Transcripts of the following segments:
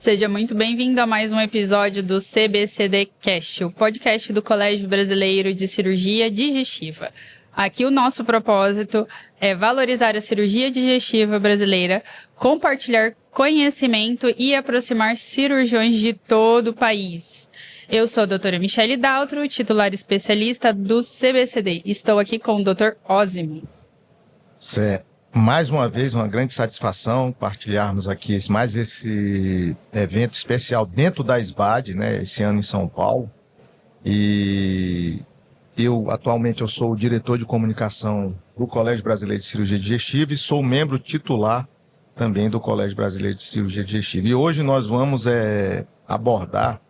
Seja muito bem-vindo a mais um episódio do CBCD Cast, o podcast do Colégio Brasileiro de Cirurgia Digestiva. Aqui o nosso propósito é valorizar a cirurgia digestiva brasileira, compartilhar conhecimento e aproximar cirurgiões de todo o país. Eu sou a doutora Michele Daltro, titular especialista do CBCD. Estou aqui com o Dr. Osimo. Mais uma vez, uma grande satisfação partilharmos aqui mais esse evento especial dentro da SBAD, né, esse ano em São Paulo. E atualmente, eu sou o diretor de comunicação do Colégio Brasileiro de Cirurgia Digestiva e sou membro titular também do Colégio Brasileiro de Cirurgia Digestiva. E hoje nós vamos abordar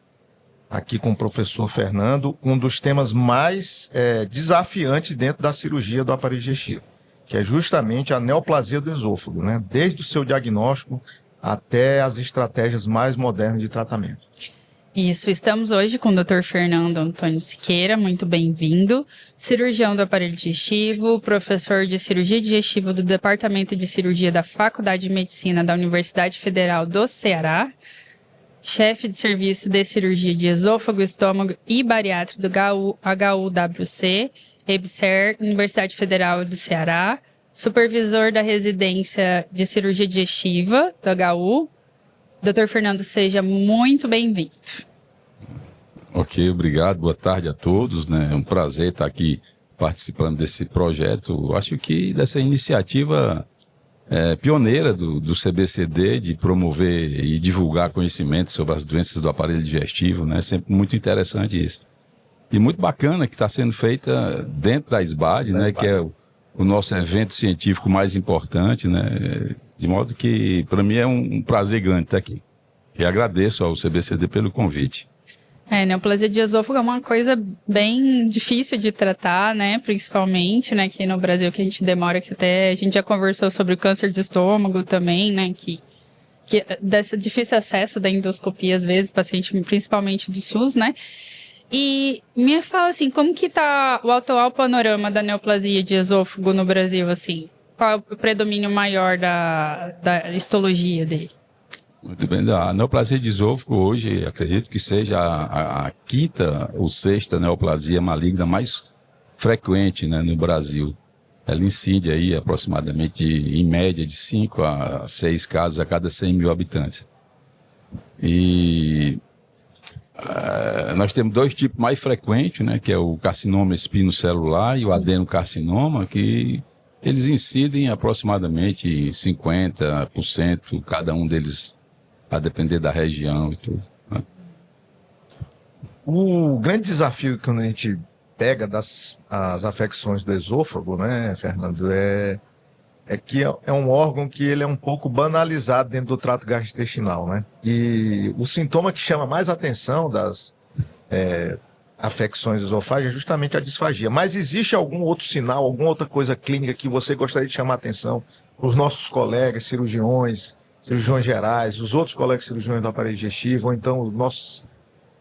aqui com o professor Fernando um dos temas mais desafiantes dentro da cirurgia do aparelho digestivo, que é justamente a neoplasia do esôfago, né? Desde o seu diagnóstico até as estratégias mais modernas de tratamento. Isso, estamos hoje com o Dr. Fernando Antônio Siqueira, muito bem-vindo, cirurgião do aparelho digestivo, professor de cirurgia digestiva do Departamento de Cirurgia da Faculdade de Medicina da Universidade Federal do Ceará, chefe de serviço de cirurgia de esôfago, estômago e bariátrico do HUWC, EBSER, Universidade Federal do Ceará, supervisor da residência de cirurgia digestiva do HU. Dr. Fernando, seja muito bem-vindo. Ok, obrigado. Boa tarde a todos, né? É um prazer estar aqui participando desse projeto. Acho que dessa iniciativa pioneira do CBCD de promover e divulgar conhecimento sobre as doenças do aparelho digestivo, né? Sempre muito interessante isso. E muito bacana que está sendo feita dentro da SBAD, né? Que é o nosso evento científico mais importante, né? De modo que, para mim, é um prazer grande estar aqui. E agradeço ao CBCD pelo convite. Neoplasia de esôfago é uma coisa bem difícil de tratar, né? Principalmente, né? Aqui no Brasil, que a gente demora, que até a gente já conversou sobre o câncer de estômago também, né? Que desse difícil acesso da endoscopia, às vezes, paciente principalmente do SUS, né? E me fala assim, como que tá o atual panorama da neoplasia de esôfago no Brasil, assim? Qual é o predomínio maior da histologia dele? Muito bem, a neoplasia de esôfago hoje, acredito que seja a quinta ou sexta neoplasia maligna mais frequente, né, no Brasil. Ela incide aí aproximadamente, em média, de 5 a 6 casos a cada 100 mil habitantes. E nós temos dois tipos mais frequentes, né, que é o carcinoma espinocelular e o adenocarcinoma, que eles incidem aproximadamente em 50%, cada um deles, a depender da região e tudo, né? O grande desafio quando a gente pega as afecções do esôfago, né, Fernando, é que é um órgão que ele é um pouco banalizado dentro do trato gastrointestinal, né? E o sintoma que chama mais atenção das afecções esofágicas é justamente a disfagia. Mas existe algum outro sinal, alguma outra coisa clínica que você gostaria de chamar a atenção para os nossos colegas cirurgiões gerais, os outros colegas cirurgiões do aparelho digestivo, ou então os nossos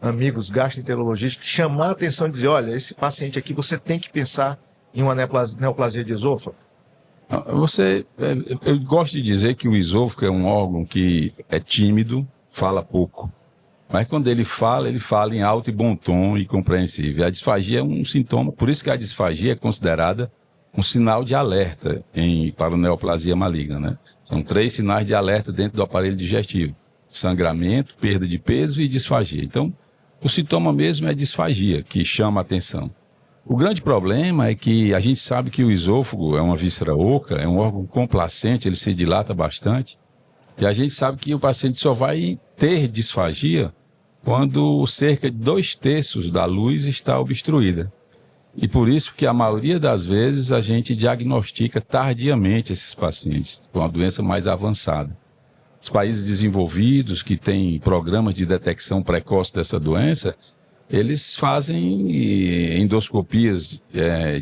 amigos gastroenterologistas, chamar a atenção e dizer, olha, esse paciente aqui você tem que pensar em uma neoplasia de esôfago? Eu gosto de dizer que o esôfago é um órgão que é tímido, fala pouco. Mas quando ele fala em alto e bom tom e compreensível. A disfagia é um sintoma, por isso que a disfagia é considerada um sinal de alerta para a neoplasia maligna, né? São 3 sinais de alerta dentro do aparelho digestivo: sangramento, perda de peso e disfagia. Então, o sintoma mesmo é a disfagia, que chama a atenção. O grande problema é que a gente sabe que o esôfago é uma víscera oca, é um órgão complacente, ele se dilata bastante. E a gente sabe que o paciente só vai ter disfagia quando cerca de 2/3 da luz está obstruída. E por isso que a maioria das vezes a gente diagnostica tardiamente esses pacientes com a doença mais avançada. Os países desenvolvidos que têm programas de detecção precoce dessa doença, eles fazem endoscopias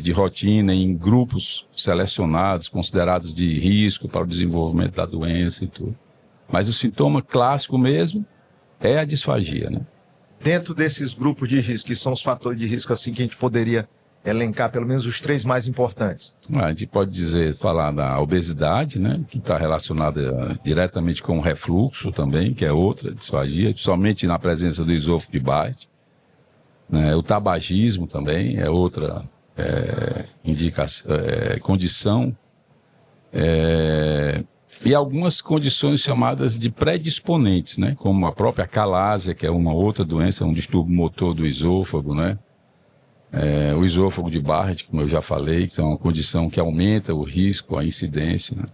de rotina em grupos selecionados, considerados de risco para o desenvolvimento da doença e tudo. Mas o sintoma clássico mesmo é a disfagia, né? Dentro desses grupos de risco, que são os fatores de risco assim que a gente poderia elencar pelo menos os 3 mais importantes? A gente pode falar da obesidade, né, que está relacionada diretamente com o refluxo também, que é outra disfagia, somente na presença do esôfago de Barrett. Né, o tabagismo também é outra condição. E algumas condições chamadas de predisponentes, né, como a própria calásia, que é uma outra doença, um distúrbio motor do esôfago, né? O esôfago de Barrett, como eu já falei, que é uma condição que aumenta o risco, a incidência. Né?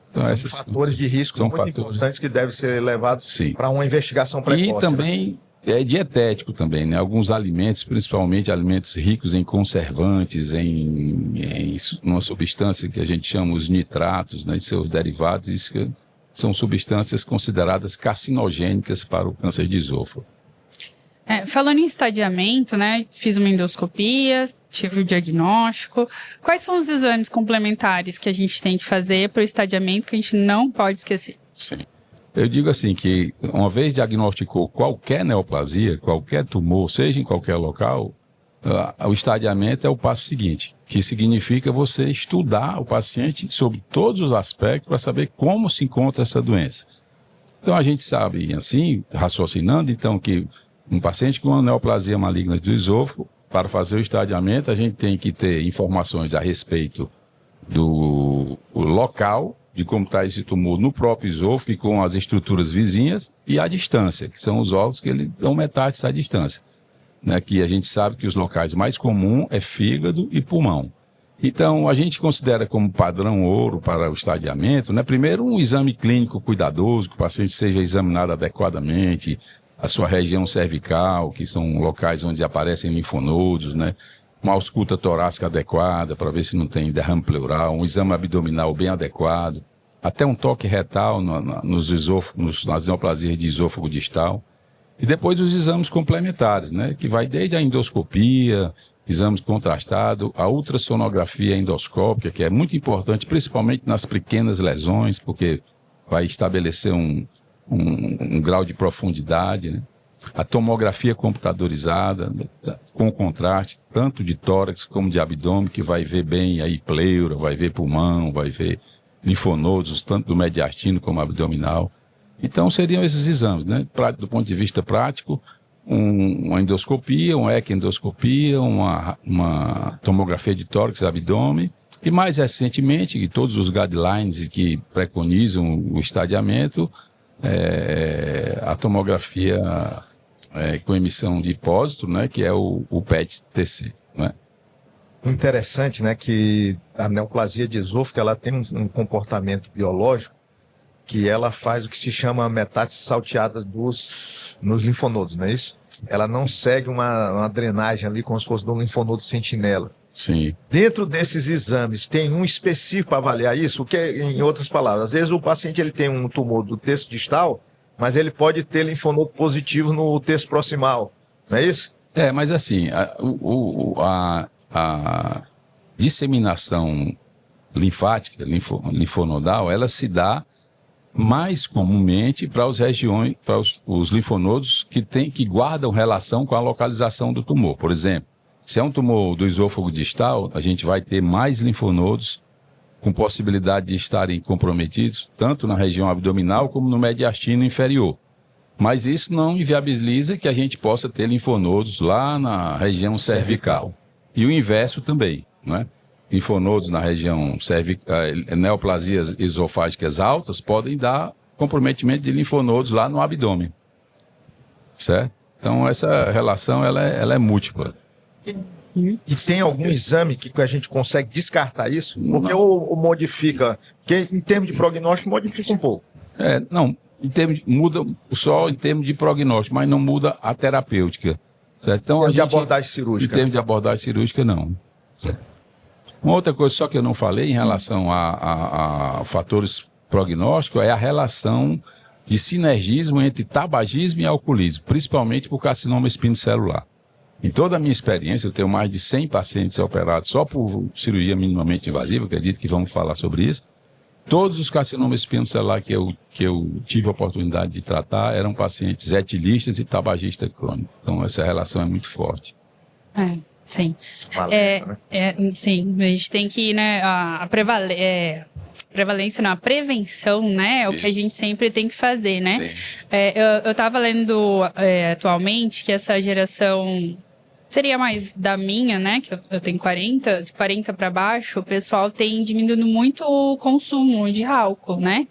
Então, são fatores de risco muito importantes que devem ser levados para uma investigação precoce. E também é dietético também, né? Alguns alimentos, principalmente alimentos ricos em conservantes, em uma substância que a gente chama os nitratos, né, e seus derivados, isso são substâncias consideradas carcinogênicas para o câncer de esôfago. Falando em estadiamento, né? Fiz uma endoscopia, tive o diagnóstico. Quais são os exames complementares que a gente tem que fazer para o estadiamento que a gente não pode esquecer? Sim. Eu digo assim que, uma vez diagnosticou qualquer neoplasia, qualquer tumor, seja em qualquer local, o estadiamento é o passo seguinte, que significa você estudar o paciente sobre todos os aspectos para saber como se encontra essa doença. Então, a gente sabe, assim, raciocinando, então, que um paciente com uma neoplasia maligna do esôfago, para fazer o estadiamento, a gente tem que ter informações a respeito do local, de como está esse tumor no próprio esôfago e com as estruturas vizinhas, e a distância, que são os órgãos que ele dão metade dessa distância. Né, que a gente sabe que os locais mais comuns é fígado e pulmão. Então, a gente considera como padrão ouro para o estadiamento, né, primeiro um exame clínico cuidadoso, que o paciente seja examinado adequadamente, a sua região cervical, que são locais onde aparecem linfonodos, né? Uma ausculta torácica adequada para ver se não tem derrame pleural, um exame abdominal bem adequado, até um toque retal nos esôfagos, nas neoplasias de esôfago distal. E depois os exames complementares, né? Que vai desde a endoscopia, exames contrastados, a ultrassonografia endoscópica, que é muito importante, principalmente nas pequenas lesões, porque vai estabelecer um grau de profundidade, né? A tomografia computadorizada, né, com contraste, tanto de tórax como de abdômen, que vai ver bem aí pleura, vai ver pulmão, vai ver linfonodos, tanto do mediastino como abdominal. Então, seriam esses exames, né? Do ponto de vista prático, uma endoscopia, uma ecoendoscopia, uma tomografia de tórax e abdômen, e mais recentemente, todos os guidelines que preconizam o estadiamento, a tomografia com emissão de hipósito, né, que é o PET-TC, né? Interessante, né, que a neoplasia de esôfago ela tem um comportamento biológico que ela faz o que se chama metástase salteada nos linfonodos, não é isso? Ela não segue uma drenagem ali como se fosse de um linfonodo sentinela. Sim. Dentro desses exames, tem um específico para avaliar isso? O que, em outras palavras, às vezes o paciente ele tem um tumor do terço distal, mas ele pode ter linfonodo positivo no terço proximal, não é isso? Mas assim, a disseminação linfática, linfonodal, ela se dá mais comumente para os linfonodos que guardam relação com a localização do tumor. Por exemplo, se é um tumor do esôfago distal, a gente vai ter mais linfonodos com possibilidade de estarem comprometidos, tanto na região abdominal como no mediastino inferior. Mas isso não inviabiliza que a gente possa ter linfonodos lá na região cervical. E o inverso também, né? Linfonodos na região cervical, neoplasias esofágicas altas podem dar comprometimento de linfonodos lá no abdômen. Certo? Então, essa relação ela é múltipla. E tem algum exame que a gente consegue descartar isso? Porque ou modifica, porque em termos de prognóstico modifica um pouco. Não, muda só em termos de prognóstico, mas não muda a terapêutica. Certo? Então, de abordagem cirúrgica. Em termos de abordagem cirúrgica, não. Certo. Uma outra coisa só que eu não falei em relação a fatores prognósticos é a relação de sinergismo entre tabagismo e alcoolismo, principalmente por carcinoma espinocelular. Em toda a minha experiência, eu tenho mais de 100 pacientes operados só por cirurgia minimamente invasiva, acredito que vamos falar sobre isso. Todos os carcinomas espinocelular que eu tive a oportunidade de tratar eram pacientes etilistas e tabagistas crônicos. Então, essa relação é muito forte. Sim. Valendo, né? Sim, a gente tem que, né, a prevalência, não, a prevenção, né, é o que a gente sempre tem que fazer, né? Eu tava lendo atualmente que essa geração seria mais da minha, né, que eu tenho 40, de 40 para baixo, o pessoal tem diminuído muito o consumo de álcool, né?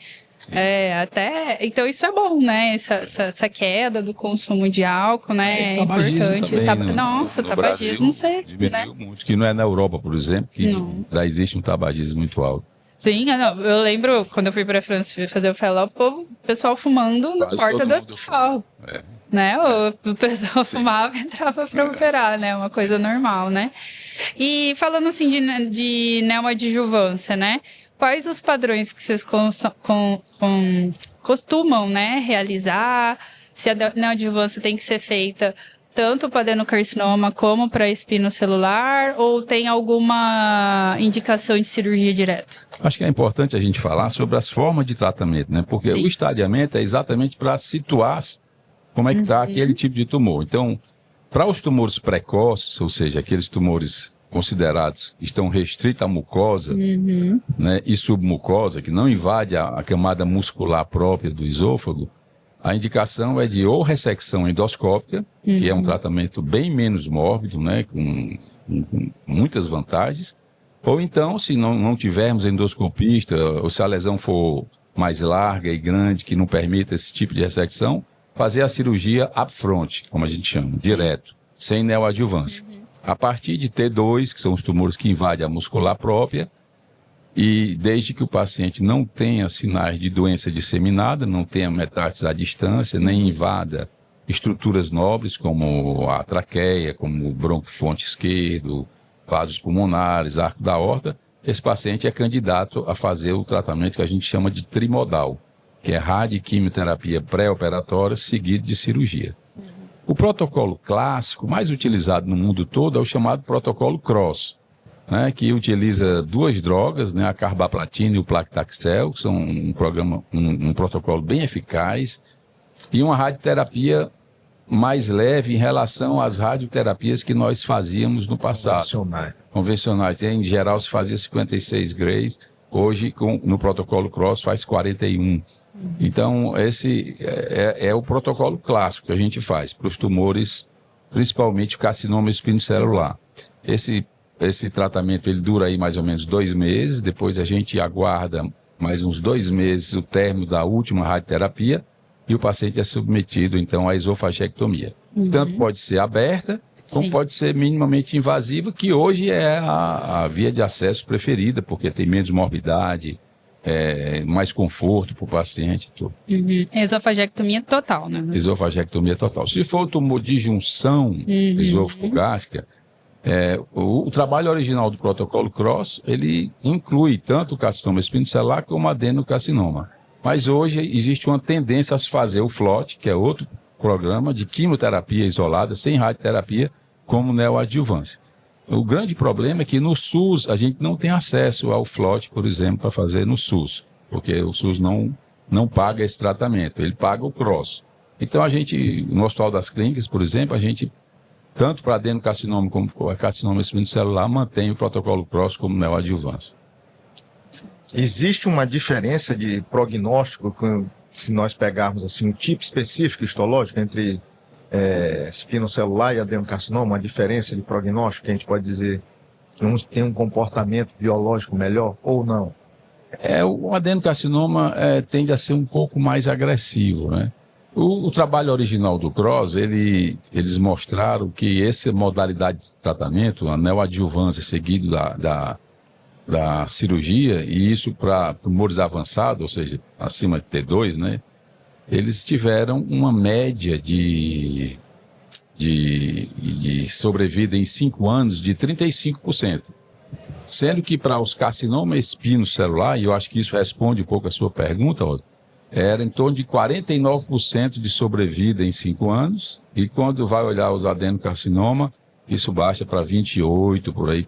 Então isso é bom, né? Essa queda do consumo de álcool, né? É importante. Também, Nossa, no tabagismo, Brasil, diminuiu muito, que não é na Europa, por exemplo, que já existe um tabagismo muito alto. Sim, eu lembro quando eu fui para a França fazer o fellow, o pessoal fumando na porta do hospital. Né? O pessoal fumava e entrava para operar, né? Uma coisa normal, né? E falando assim de neoadjuvância, né? Quais os padrões que vocês costumam, né, realizar? Se a neoadjuvância tem que ser feita tanto para adenocarcinoma como para espinocelular, ou tem alguma indicação de cirurgia direto? Acho que é importante a gente falar sobre as formas de tratamento, né? Porque o estadiamento é exatamente para situar como é que está aquele tipo de tumor. Então, para os tumores precoces, ou seja, aqueles tumores considerados que estão restritos à mucosa, né, e submucosa, que não invade a camada muscular própria do esôfago, a indicação é de ou ressecção endoscópica, que é um tratamento bem menos mórbido, né, com muitas vantagens, ou então, se não tivermos endoscopista, ou se a lesão for mais larga e grande, que não permita esse tipo de ressecção, fazer a cirurgia upfront, como a gente chama, direto, sem neoadjuvância. A partir de T2, que são os tumores que invadem a muscular própria, e desde que o paciente não tenha sinais de doença disseminada, não tenha metástase à distância, nem invada estruturas nobres, como a traqueia, como o broncofonte esquerdo, vasos pulmonares, arco da aorta, esse paciente é candidato a fazer o tratamento que a gente chama de trimodal, que é radioquimioterapia pré-operatória seguido de cirurgia. O protocolo clássico, mais utilizado no mundo todo, é o chamado protocolo CROSS, né, que utiliza duas drogas, né, a carbaplatina e o plactaxel, que são um protocolo bem eficaz, e uma radioterapia mais leve em relação às radioterapias que nós fazíamos no passado. Convencionais. Em geral, se fazia 56 grays, hoje, no protocolo CROSS, faz 41. Então, esse é o protocolo clássico que a gente faz para os tumores, principalmente o carcinoma espinocelular. Esse tratamento ele dura aí mais ou menos 2 meses, depois a gente aguarda mais uns 2 meses o término da última radioterapia e o paciente é submetido, então, à esofagectomia. Tanto pode ser aberta, como pode ser minimamente invasiva, que hoje é a via de acesso preferida, porque tem menos morbidade, mais conforto para o paciente. Tudo. Esofagectomia total, né? Esofagectomia total. Se for tumor de junção esôfago-gástrica, o trabalho original do protocolo CROSS, ele inclui tanto o carcinoma espinocelular como o adenocarcinoma. Mas hoje existe uma tendência a se fazer o FLOT, que é outro programa de quimioterapia isolada, sem radioterapia, como neoadjuvância. O grande problema é que no SUS a gente não tem acesso ao FLOT, por exemplo, para fazer no SUS, porque o SUS não paga esse tratamento, ele paga o CROSS. Então a gente, no Hospital das Clínicas, por exemplo, a gente, tanto para adenocarcinoma como para carcinoma espinocelular, mantém o protocolo CROSS como neoadjuvância. Existe uma diferença de prognóstico, se nós pegarmos assim, um tipo específico histológico entre espinocelular e adenocarcinoma, uma diferença de prognóstico que a gente pode dizer que uns tem um comportamento biológico melhor ou não? O adenocarcinoma tende a ser um pouco mais agressivo, né? O trabalho original do CROSS, eles mostraram que essa modalidade de tratamento, a neoadjuvância seguido da cirurgia, e isso para tumores avançados, ou seja, acima de T2, né? Eles tiveram uma média de sobrevida em 5 anos de 35%. Sendo que para os carcinomas espinocelular, e eu acho que isso responde um pouco a sua pergunta, era em torno de 49% de sobrevida em 5 anos, e quando vai olhar os adenocarcinoma, isso baixa para 28% por aí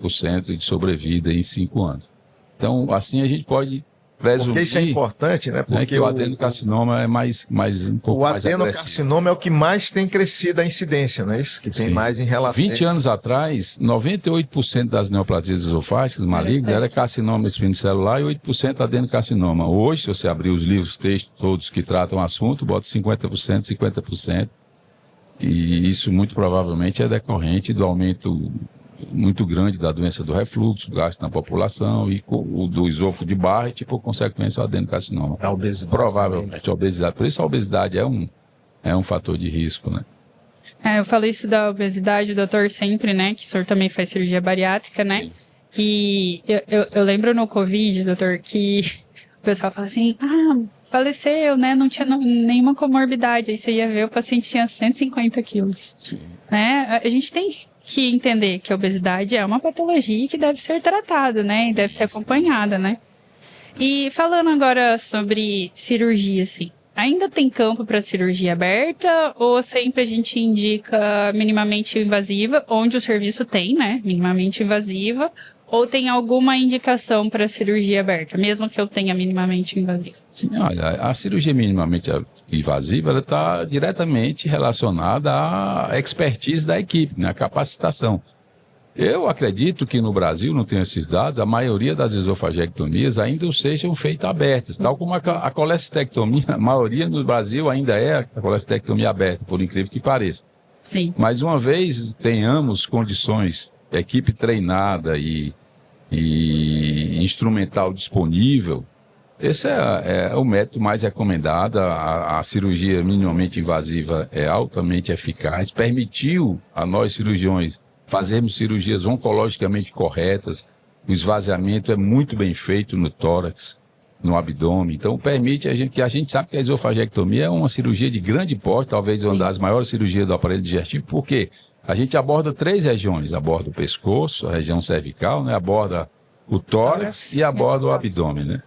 de sobrevida em 5 anos. Então, assim a gente pode presumir... Porque isso é importante, né? Porque que o adenocarcinoma é mais um pouco mais agressivo. O adenocarcinoma é o que mais tem crescido a incidência, não é isso? Que tem mais em relação... 20 anos atrás, 98% das neoplasias esofágicas malignas era carcinoma espinocelular e 8% adenocarcinoma. Hoje, se você abrir os livros, textos todos que tratam o assunto, bota 50%, 50%. E isso muito provavelmente é decorrente do aumento muito grande da doença do refluxo, gasto na população e o do esôfago de Barrett, por consequência, o adenocarcinoma. A obesidade. Provavelmente a obesidade. Por isso a obesidade é um fator de risco, né? Eu falei isso da obesidade, o doutor sempre, né, que o senhor também faz cirurgia bariátrica, né, sim. Que eu lembro no Covid, doutor, que o pessoal fala assim, faleceu, né, não tinha nenhuma comorbidade, aí você ia ver, o paciente tinha 150 quilos. Sim. Né? A gente tem que entender que a obesidade é uma patologia que deve ser tratada, né, e deve ser acompanhada, né. E falando agora sobre cirurgia, assim, ainda tem campo para cirurgia aberta ou sempre a gente indica minimamente invasiva, onde o serviço tem, né, minimamente invasiva, ou tem alguma indicação para cirurgia aberta, mesmo que eu tenha minimamente invasiva? Sim, olha, a cirurgia minimamente invasiva, ela está diretamente relacionada à expertise da equipe, né, à capacitação. Eu acredito que no Brasil, não tenho esses dados, a maioria das esofagectomias ainda sejam feitas abertas, tal como a colestectomia, a maioria no Brasil ainda é a colestectomia aberta, por incrível que pareça. Sim. Mas uma vez tenhamos condições, equipe treinada e instrumental disponível, esse é o método mais recomendado. A cirurgia minimamente invasiva é altamente eficaz, permitiu a nós cirurgiões fazermos cirurgias oncologicamente corretas, o esvaziamento é muito bem feito no tórax, no abdômen, então permite que a gente sabe que a esofagectomia é uma cirurgia de grande porte, talvez uma das maiores cirurgias do aparelho digestivo, porque a gente aborda 3 regiões, aborda o pescoço, a região cervical, né, aborda o tórax e aborda o abdômen, né?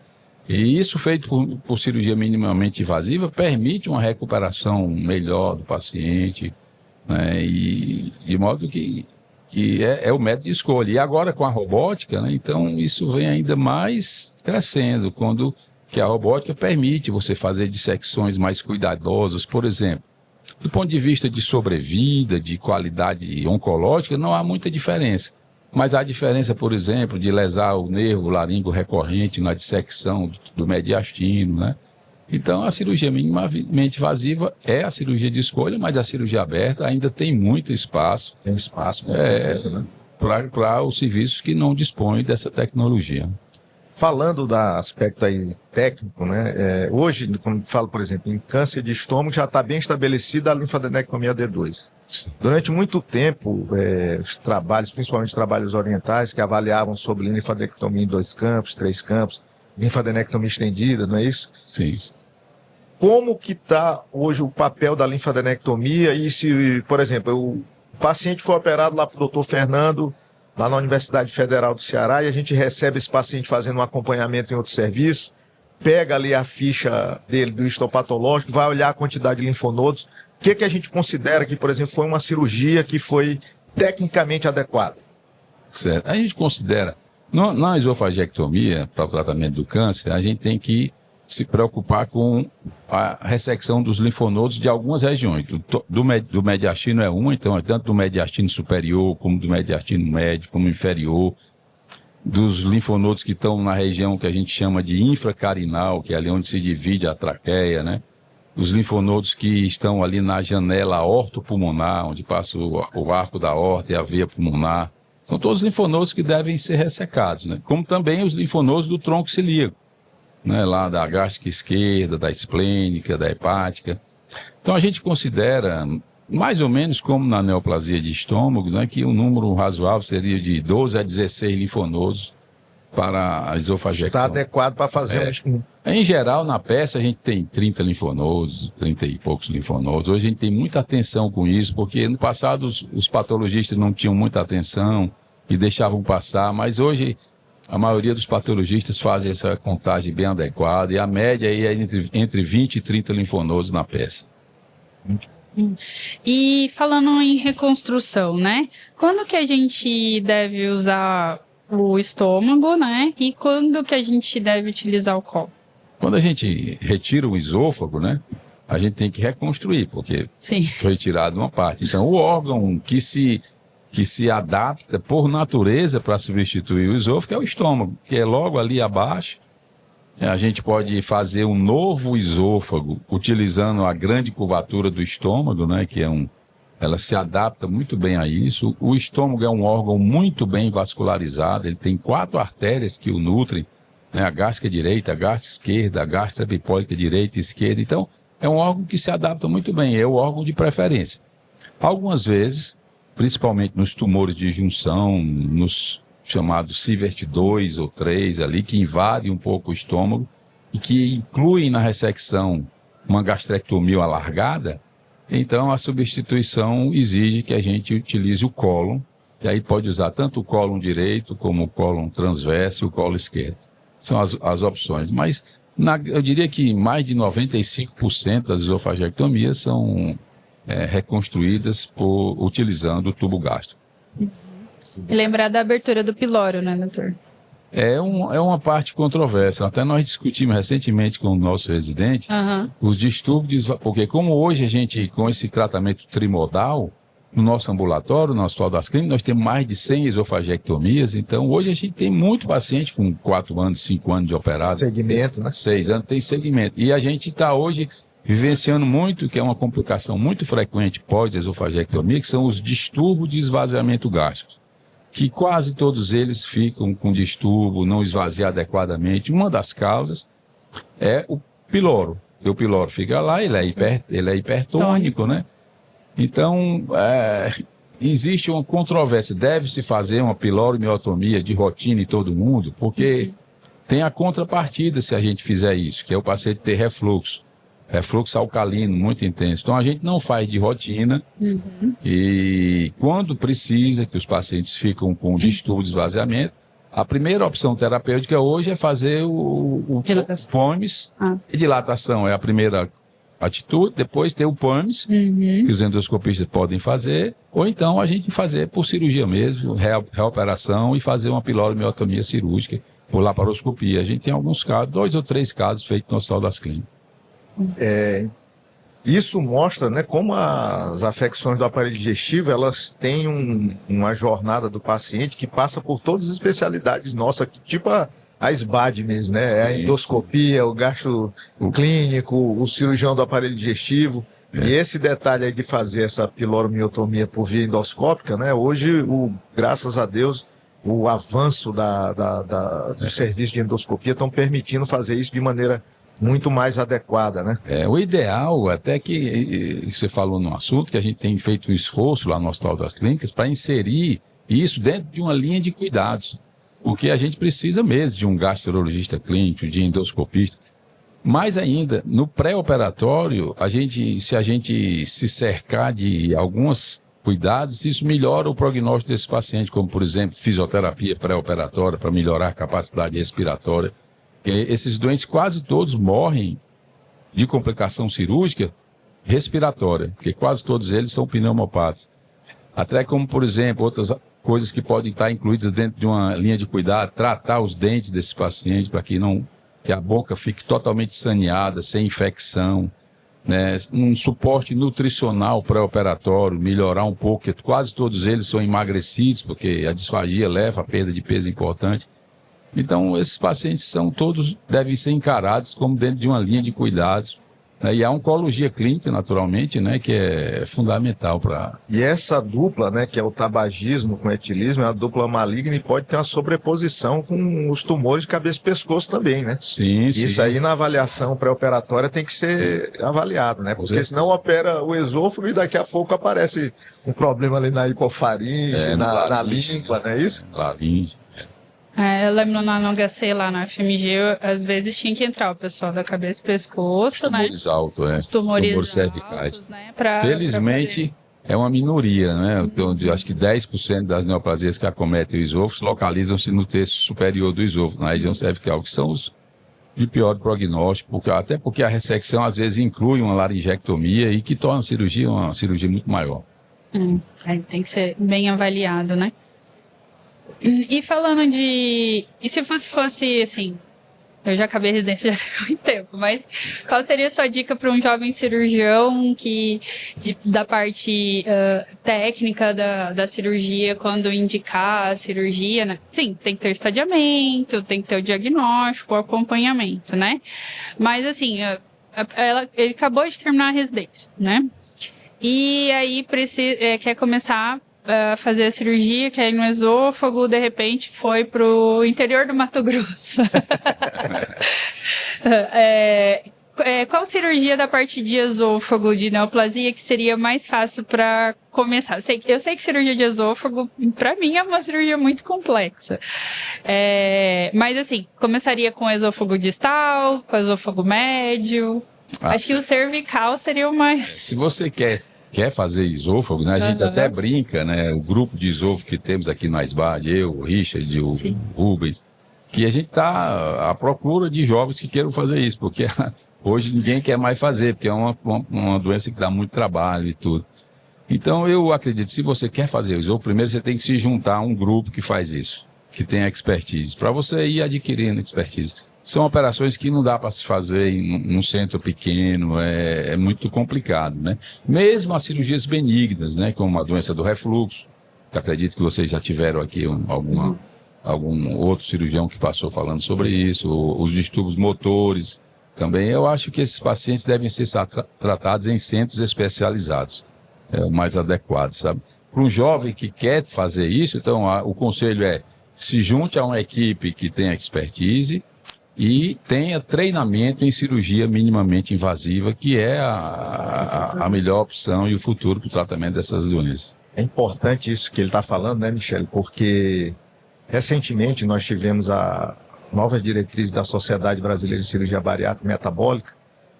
E isso feito por cirurgia minimamente invasiva permite uma recuperação melhor do paciente, né, e de modo que é o método de escolha. E agora com a robótica, né, então isso vem ainda mais crescendo, que a robótica permite você fazer dissecções mais cuidadosas, por exemplo. Do ponto de vista de sobrevida, de qualidade oncológica, não há muita diferença. Mas há diferença, por exemplo, de lesar o nervo laríngeo recorrente na dissecção do mediastino, né? Então, a cirurgia minimamente invasiva é a cirurgia de escolha, mas a cirurgia aberta ainda tem muito espaço. Tem espaço, com certeza, né? Para os serviços que não dispõem dessa tecnologia. Falando do aspecto aí técnico, né? Hoje, quando falo, por exemplo, em câncer de estômago, já está bem estabelecida a linfadenectomia D2. Sim. Durante muito tempo, os trabalhos, principalmente trabalhos orientais, que avaliavam sobre linfadenectomia em 2 campos, 3 campos, linfadenectomia estendida, não é isso? Sim. Como que está hoje o papel da linfadenectomia e se, por exemplo, o paciente foi operado lá para o doutor Fernando, lá na Universidade Federal do Ceará, e a gente recebe esse paciente fazendo um acompanhamento em outro serviço, pega ali a ficha dele do histopatológico, vai olhar a quantidade de linfonodos. O que a gente considera que, por exemplo, foi uma cirurgia que foi tecnicamente adequada? Certo. A gente considera, na esofagectomia, para o tratamento do câncer, a gente tem que se preocupar com a ressecção dos linfonodos de algumas regiões. Do mediastino é uma, então, tanto do mediastino superior, como do mediastino médio, como inferior, dos linfonodos que estão na região que a gente chama de infracarinal, que é ali onde se divide a traqueia, né? Os linfonodos que estão ali na janela aortopulmonar, onde passa o arco da aorta e a veia pulmonar. São todos linfonodos que devem ser ressecados, né? Como também os linfonodos do tronco celíaco, né? Lá da gástrica esquerda, da esplênica, da hepática. Então a gente considera, mais ou menos como na neoplasia de estômago, né, que um número razoável seria de 12 a 16 linfonodos para a esofagectomia. Está adequado para fazer Em geral, na peça a gente tem 30 linfonodos, 30 e poucos linfonodos. Hoje a gente tem muita atenção com isso, porque no passado os patologistas não tinham muita atenção e deixavam passar, mas hoje a maioria dos patologistas fazem essa contagem bem adequada e a média aí é entre 20 e 30 linfonodos na peça. E falando em reconstrução, né? Quando que a gente deve usar o estômago, né? E quando que a gente deve utilizar o colo? Quando a gente retira o esôfago, né? A gente tem que reconstruir, porque Sim. foi retirado uma parte. Então, o órgão que se adapta por natureza para substituir o esôfago é o estômago, que é logo ali abaixo. A gente pode fazer um novo esôfago utilizando a grande curvatura do estômago, né? Que ela se adapta muito bem a isso. O estômago é um órgão muito bem vascularizado, ele tem 4 artérias que o nutrem, né? A gástrica direita, a gástrica esquerda, a gástrica epipólica direita e esquerda. Então, é um órgão que se adapta muito bem, é o órgão de preferência. Algumas vezes, principalmente nos tumores de junção, nos chamados Sievert 2 ou 3 ali, que invadem um pouco o estômago e que incluem na ressecção uma gastrectomia alargada, então a substituição exige que a gente utilize o cólon, e aí pode usar tanto o cólon direito como o cólon transverso e o cólon esquerdo. São as opções, mas eu diria que mais de 95% das esofagectomias são reconstruídas utilizando o tubo gástrico. E lembrar da abertura do pilório, né, doutor? É uma parte controversa. Até nós discutimos recentemente com o nosso residente os distúrbios, porque como hoje a gente, com esse tratamento trimodal, no nosso ambulatório, no Hospital das Clínicas, nós temos mais de 100 esofagectomias, então hoje a gente tem muito paciente com 4 anos, 5 anos de operado. Segmento, né? 6 anos tem segmento. E a gente está hoje vivenciando muito, que é uma complicação muito frequente pós-esofagectomia, que são os distúrbios de esvaziamento gástrico, que quase todos eles ficam com distúrbio, não esvaziar adequadamente. Uma das causas é o piloro. E o piloro fica lá, ele é hipertônico, né? Então, existe uma controvérsia. Deve-se fazer uma piloromiotomia de rotina em todo mundo? Porque tem a contrapartida se a gente fizer isso, que é o paciente ter refluxo alcalino muito intenso. Então, a gente não faz de rotina e quando precisa, que os pacientes ficam com distúrbio de esvaziamento, a primeira opção terapêutica hoje é fazer o POMS. E dilatação é a primeira atitude, depois ter o PAMS, que os endoscopistas podem fazer, ou então a gente fazer por cirurgia mesmo, reoperação e fazer uma piloromiotomia cirúrgica por laparoscopia. A gente tem alguns casos, 2 ou 3 casos feitos no Hospital das Clínicas. Isso mostra, né, como as afecções do aparelho digestivo, elas têm uma jornada do paciente que passa por todas as especialidades nossas, tipo a SBAD mesmo, né? A endoscopia, o gastro clínico, o cirurgião do aparelho digestivo. E esse detalhe aí de fazer essa piloromiotomia por via endoscópica, né? Hoje, graças a Deus, o avanço do serviço de endoscopia estão permitindo fazer isso de maneira muito mais adequada, né? O ideal, até que você falou no assunto, que a gente tem feito um esforço lá no Hospital das Clínicas para inserir isso dentro de uma linha de cuidados. Porque a gente precisa mesmo de um gastroenterologista clínico, de endoscopista. Mais ainda, no pré-operatório, se a gente se cercar de alguns cuidados, isso melhora o prognóstico desse paciente, como, por exemplo, fisioterapia pré-operatória para melhorar a capacidade respiratória. Esses doentes quase todos morrem de complicação cirúrgica respiratória, porque quase todos eles são pneumopatas. Até como, por exemplo, outras coisas que podem estar incluídas dentro de uma linha de cuidado, tratar os dentes desses pacientes para que a boca fique totalmente saneada, sem infecção, né? Um suporte nutricional pré-operatório, melhorar um pouco, porque quase todos eles são emagrecidos, porque a disfagia leva a perda de peso importante. Então, esses pacientes devem ser encarados como dentro de uma linha de cuidados. E a oncologia clínica, naturalmente, né, que é fundamental para... E essa dupla, né, que é o tabagismo com etilismo, é uma dupla maligna e pode ter uma sobreposição com os tumores de cabeça e pescoço também, né? Sim, sim. Isso aí na avaliação pré-operatória tem que ser avaliado, né? Porque senão opera o esôfago e daqui a pouco aparece um problema ali na hipofaringe, na língua, não é isso? Laringe. Eu lembro no HC lá na FMG, às vezes tinha que entrar o pessoal da cabeça e pescoço, né? Tumores altos, Os tumores cervicais. altos, né? Felizmente, é uma minoria, né? Eu acho que 10% das neoplasias que acometem o esôfago localizam-se no terço superior do esôfago, na região cervical, que são os de pior prognóstico, até porque a ressecção às vezes inclui uma laringectomia e que torna a cirurgia uma cirurgia muito maior. Aí tem que ser bem avaliado, né? E falando de... E se fosse assim... Eu já acabei a residência já tem muito tempo, mas qual seria a sua dica para um jovem cirurgião da parte técnica da cirurgia, quando indicar a cirurgia, né? Sim, tem que ter estadiamento, tem que ter o diagnóstico, o acompanhamento, né? Mas assim, ele acabou de terminar a residência, né? E aí quer começar a fazer a cirurgia, quer ir no esôfago, de repente foi pro interior do Mato Grosso. Qual cirurgia da parte de esôfago, de neoplasia, que seria mais fácil para começar? Eu sei que cirurgia de esôfago, para mim, é uma cirurgia muito complexa. Mas assim, começaria com esôfago distal, com esôfago médio. Acho que o cervical seria o mais... Se você quer fazer esôfago, né? A gente até brinca, né? O grupo de esôfago que temos aqui no SBAD, eu, o Richard, o Rubens, que a gente está à procura de jovens que queiram fazer isso, porque hoje ninguém quer mais fazer, porque é uma doença que dá muito trabalho e tudo. Então, eu acredito, se você quer fazer o esôfago, primeiro você tem que se juntar a um grupo que faz isso, que tem expertise, para você ir adquirindo expertise. São operações que não dá para se fazer num centro pequeno, é muito complicado, né? Mesmo as cirurgias benignas, né? Como a doença do refluxo, que acredito que vocês já tiveram aqui algum outro cirurgião que passou falando sobre isso, os distúrbios motores também. Eu acho que esses pacientes devem ser tratados em centros especializados, o mais adequado, sabe? Para um jovem que quer fazer isso, então o conselho é: se junte a uma equipe que tenha expertise e tenha treinamento em cirurgia minimamente invasiva, que é a melhor opção e o futuro para o tratamento dessas doenças. É importante isso que ele está falando, né, Michele? Porque recentemente nós tivemos a novas diretrizes da Sociedade Brasileira de Cirurgia Bariátrica e Metabólica.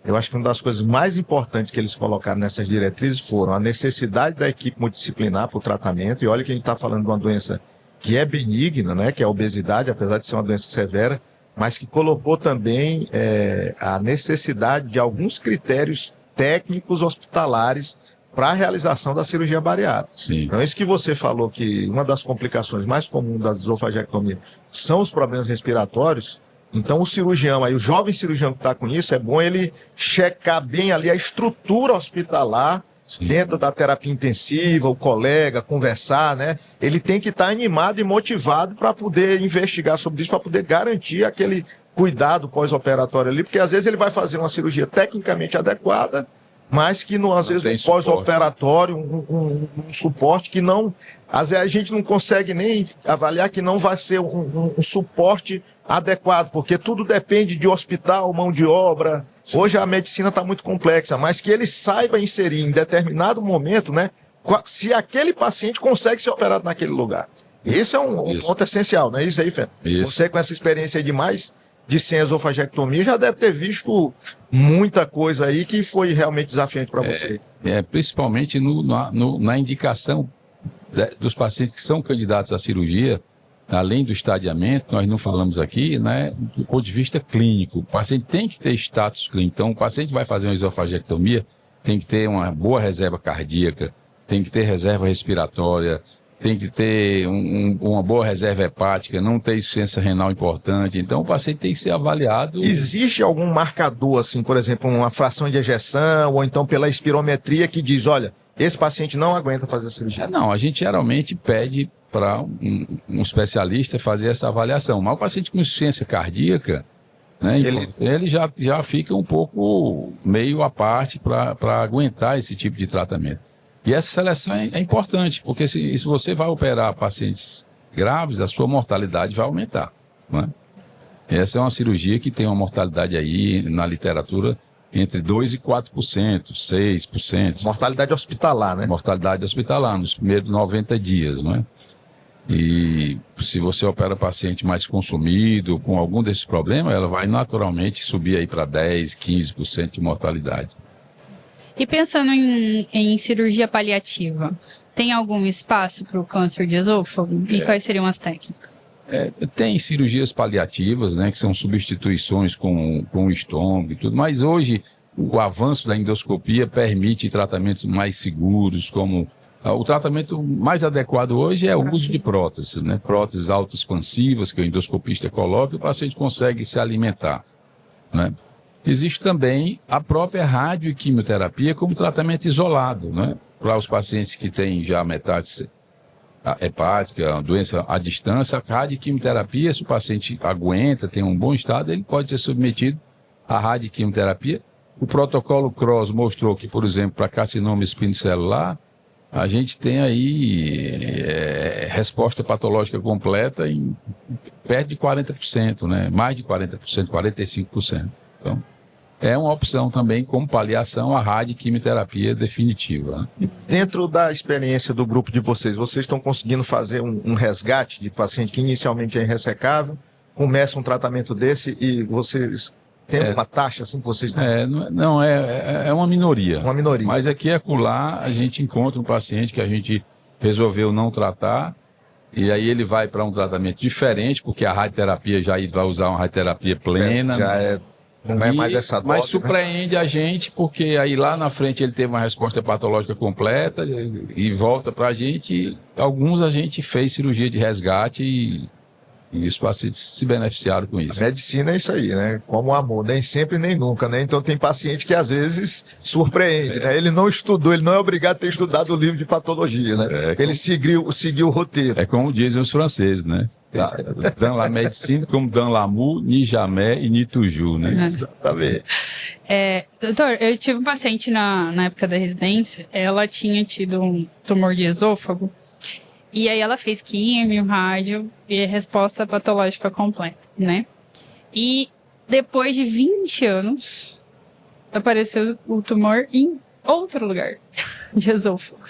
Eu acho que uma das coisas mais importantes que eles colocaram nessas diretrizes foram a necessidade da equipe multidisciplinar para o tratamento. E olha que a gente está falando de uma doença que é benigna, né, que é a obesidade, apesar de ser uma doença severa, mas que colocou também a necessidade de alguns critérios técnicos hospitalares para a realização da cirurgia bariátrica. Sim. Então, isso que você falou, que uma das complicações mais comuns da esofagectomia são os problemas respiratórios. Então, o cirurgião, aí, o jovem cirurgião que está com isso, é bom ele checar bem ali a estrutura hospitalar, sim, dentro da terapia intensiva, o colega, conversar, né? Ele tem que estar animado e motivado para poder investigar sobre isso, para poder garantir aquele cuidado pós-operatório ali, porque às vezes ele vai fazer uma cirurgia tecnicamente adequada, mas que às vezes no pós-operatório, um suporte que não... Às vezes a gente não consegue nem avaliar, que não vai ser um suporte adequado, porque tudo depende de hospital, mão de obra. Sim. Hoje a medicina está muito complexa, mas que ele saiba inserir em determinado momento, né, se aquele paciente consegue ser operado naquele lugar. Esse é um ponto essencial, não é isso aí, Fê? Você com essa experiência aí de sem esofagectomia já deve ter visto muita coisa aí que foi realmente desafiante para você. Principalmente na indicação dos pacientes que são candidatos à cirurgia, além do estadiamento, nós não falamos aqui, né, do ponto de vista clínico. O paciente tem que ter status clínico. Então, o paciente vai fazer uma esofagectomia, tem que ter uma boa reserva cardíaca, tem que ter reserva respiratória, tem que ter uma boa reserva hepática, não ter insuficiência renal importante. Então, o paciente tem que ser avaliado. Existe algum marcador, assim, por exemplo, uma fração de ejeção, ou então pela espirometria, que diz, olha, esse paciente não aguenta fazer a cirurgia? Não, a gente geralmente pede para um especialista fazer essa avaliação. Mas o paciente com insuficiência cardíaca, né, ele já fica um pouco meio à parte para aguentar esse tipo de tratamento. E essa seleção é importante, porque se você vai operar pacientes graves, a sua mortalidade vai aumentar, né? Essa é uma cirurgia que tem uma mortalidade aí na literatura entre 2% e 4%, 6%. Mortalidade hospitalar, né? Mortalidade hospitalar, nos primeiros 90 dias, né? E se você opera paciente mais consumido, com algum desses problemas, ela vai naturalmente subir aí para 10%, 15% de mortalidade. E pensando em cirurgia paliativa, tem algum espaço para o câncer de esôfago? E quais seriam as técnicas? Tem cirurgias paliativas, né, que são substituições com o estômago e tudo, mas hoje o avanço da endoscopia permite tratamentos mais seguros, como O tratamento mais adequado hoje é o uso de próteses, né? Próteses autoexpansivas que o endoscopista coloca e o paciente consegue se alimentar, né? Existe também a própria radioquimioterapia como tratamento isolado, né? Para os pacientes que têm já metástase hepática, doença à distância, a radioquimioterapia, se o paciente aguenta, tem um bom estado, ele pode ser submetido à radioquimioterapia. O protocolo CROSS mostrou que, por exemplo, para carcinoma espinocelular, a gente tem aí resposta patológica completa em perto de 40%, né? Mais de 40%, 45%. Então, é uma opção também como paliação à radioquimioterapia definitiva, né? Dentro da experiência do grupo de vocês estão conseguindo fazer um resgate de paciente que inicialmente é irressecável, começa um tratamento desse e vocês têm uma taxa assim que vocês estão... É uma minoria. Uma minoria. Mas aqui e acolá a gente encontra um paciente que a gente resolveu não tratar e aí ele vai para um tratamento diferente, porque a radioterapia já vai usar uma radioterapia plena. Não é mais essa dose, mas surpreende a gente, porque aí lá na frente ele teve uma resposta patológica completa e volta para a gente. Alguns a gente fez cirurgia de resgate e os pacientes se beneficiaram com isso. A medicina é isso aí, né? Como o amor, nem sempre nem nunca, né? Então tem paciente que às vezes surpreende, né? Ele não estudou, ele não é obrigado a ter estudado o livro de patologia, né? Ele seguiu o roteiro. É como dizem os franceses, né? Dans la médecine, como dans l'amour, ni jamais e ni toujours, né? Exatamente. Doutor, eu tive um paciente na época da residência, ela tinha tido um tumor de esôfago, e aí ela fez químio, rádio e resposta patológica completa, né? E depois de 20 anos, apareceu o tumor em outro lugar de esôfago.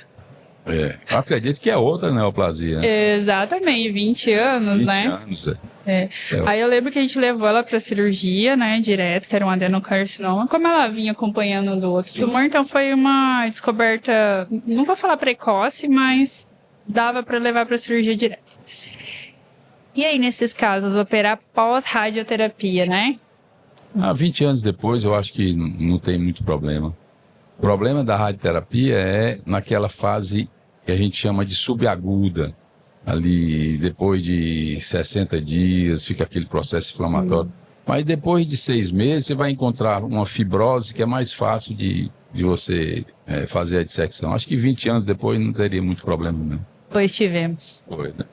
Eu acredito que é outra neoplasia, né? Exatamente, 20 anos, 20 né? anos, Aí eu lembro que a gente levou ela pra cirurgia, né, direto, que era um adenocarcinoma, como ela vinha acompanhando do outro tumor, então foi uma descoberta, não vou falar precoce, mas dava pra levar pra cirurgia direto. E aí, nesses casos, operar pós-radioterapia, né? 20 anos depois, eu acho que não tem muito problema. O problema da radioterapia é naquela fase que a gente chama de subaguda. Ali, depois de 60 dias, fica aquele processo inflamatório. Mas depois de 6 meses, você vai encontrar uma fibrose que é mais fácil de você fazer a dissecção. Acho que 20 anos depois não teria muito problema, não. Pois tivemos. Foi, né?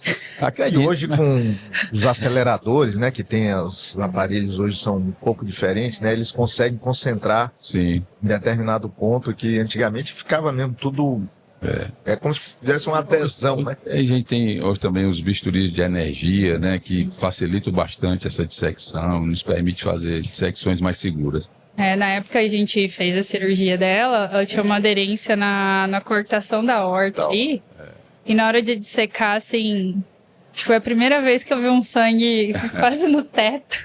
E hoje, com os aceleradores, né, que tem os aparelhos hoje são um pouco diferentes, né, eles conseguem concentrar em determinado ponto que antigamente ficava mesmo tudo... É como se fizesse uma adesão, né? A gente tem hoje também os bisturis de energia, né, que facilitam bastante essa dissecção, nos permite fazer dissecções mais seguras. Na época a gente fez a cirurgia dela, ela tinha uma aderência na cortação da aorta ali. E na hora de dissecar, assim, acho que foi a primeira vez que eu vi um sangue quase no teto.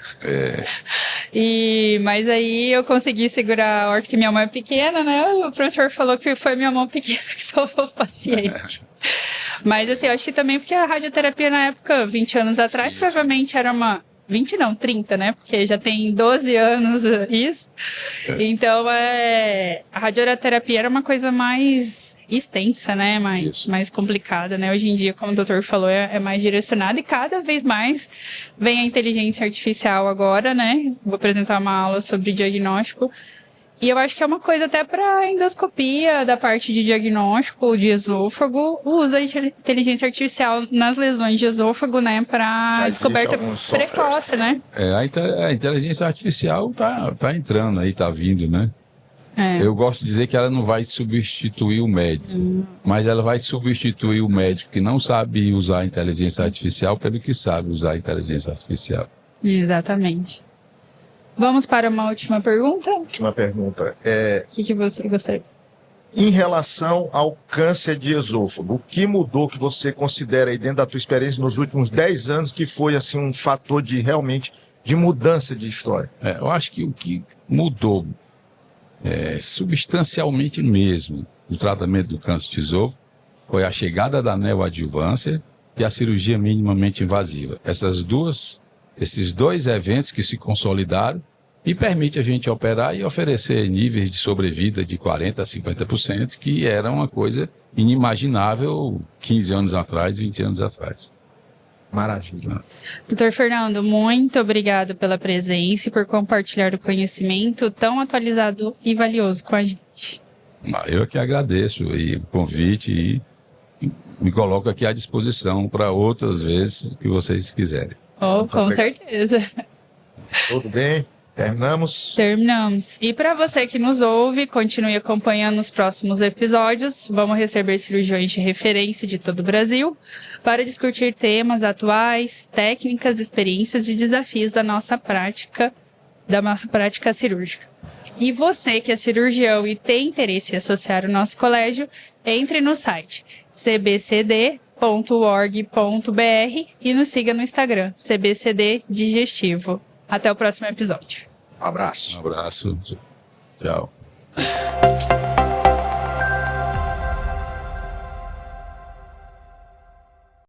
Mas aí eu consegui segurar a aorta, que minha mão é pequena, né? O professor falou que foi minha mão pequena que salvou o paciente. Mas assim, eu acho que também porque a radioterapia na época, 20 anos atrás, provavelmente era uma... 20 não, 30, né? Porque já tem 12 anos isso. Então, a radioterapia era uma coisa mais extensa, né? Mais complicada, né? Hoje em dia, como o doutor falou, é mais direcionado e cada vez mais vem a inteligência artificial agora, né? Vou apresentar uma aula sobre diagnóstico. E eu acho que é uma coisa até para endoscopia, da parte de diagnóstico de esôfago, usa inteligência artificial nas lesões de esôfago, né, para descoberta precoce, né? A inteligência artificial tá entrando aí, tá vindo, né? Eu gosto de dizer que ela não vai substituir o médico, mas ela vai substituir o médico que não sabe usar a inteligência artificial pelo que sabe usar a inteligência artificial. Exatamente. Vamos para uma última pergunta? Última pergunta. O que você gostaria? Em relação ao câncer de esôfago, o que mudou que você considera aí dentro da tua experiência nos últimos 10 anos que foi assim um fator de realmente de mudança de história? Eu acho que o que mudou substancialmente mesmo no tratamento do câncer de esôfago foi a chegada da neoadjuvância e a cirurgia minimamente invasiva. Esses dois eventos que se consolidaram e permite a gente operar e oferecer níveis de sobrevida de 40% a 50%, que era uma coisa inimaginável 15 anos atrás, 20 anos atrás. Maravilha. Doutor Fernando, muito obrigado pela presença e por compartilhar o conhecimento tão atualizado e valioso com a gente. Eu que agradeço o convite e me coloco aqui à disposição para outras vezes que vocês quiserem. Oh, com certeza. Tudo bem? Terminamos? Terminamos. E para você que nos ouve, continue acompanhando os próximos episódios. Vamos receber cirurgiões de referência de todo o Brasil para discutir temas atuais, técnicas, experiências e desafios da nossa prática cirúrgica. E você que é cirurgião e tem interesse em associar o nosso colégio, entre no site cbcd.org.br e nos siga no Instagram, CBCD Digestivo. Até o próximo episódio. Um abraço. Um abraço. Tchau.